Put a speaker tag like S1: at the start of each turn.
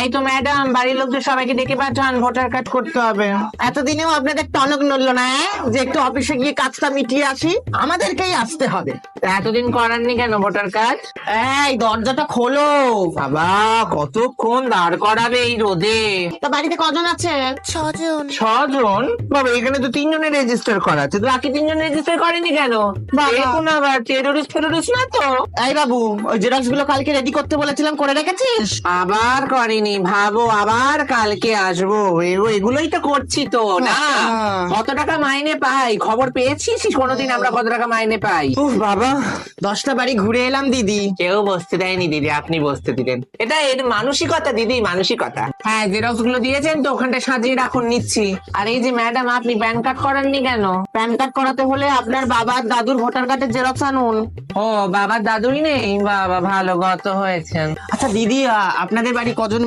S1: এই তো ম্যাডাম, বাড়ির লোকদের সবাইকে ডেকে পাঠান, ভোটার কার্ড করতে হবে।
S2: এতদিনেও আপনাদের টনক নড়লো না যে একটু অফিসে গিয়ে কাজটা মিটিয়ে আসি? আমাদেরকেই আসতে হবে।
S1: এতদিন করাননি কেন ভোটার কার্ড?
S2: এই দরজাটা খোলো।
S1: বাবা, কতক্ষণ দাঁড় করাবে এই রোদে?
S2: তা বাড়িতে কজন আছে?
S3: 6 জন।
S1: 6 জন? বাবা, এখানে তো 3 জনের রেজিস্টার করা আছে, তো বাকি 3 জন রেজিস্টার করেনি কেন? দেখুন আবার টেরোরিস্ট না তো?
S2: এই বাবু, ওই জেরক্স গুলো কালকে রেডি করতে বলেছিলাম, করে রেখেছিস?
S1: আবার করেনি, ভাবো আবার কালকে আসবো। এগুলোই তো করছি তো না। কত টাকা মাইনে পাই খবর পেয়েছিস কোনোদিন আমরা কত টাকা মাইনে পাই?
S2: উফ বাবা, 10টা বাড়ি ঘুরে এলাম দিদি।
S1: কেউ বসতে দেয়নি দিদি, আপনি বসতে দিলেন। এটা এর মানসিকতা দিদি, মানসিকতা। হ্যাঁ, জেরক্স গুলো দিয়েছেন তো, ওখানটা সাজিয়ে রাখুন, নিচ্ছি। আর এই যে ম্যাডাম, আপনি প্যান কার্ড করাননি কেন?
S2: প্যান কার্ড করাতে হলে আপনার বাবার দাদুর ভোটার কার্ডের জেরক্স আনুন।
S1: ও, বাবার দাদুই নেই? বাবা, ভালো গত হয়েছেন।
S2: আচ্ছা দিদি, আপনাদের বাড়ি কজন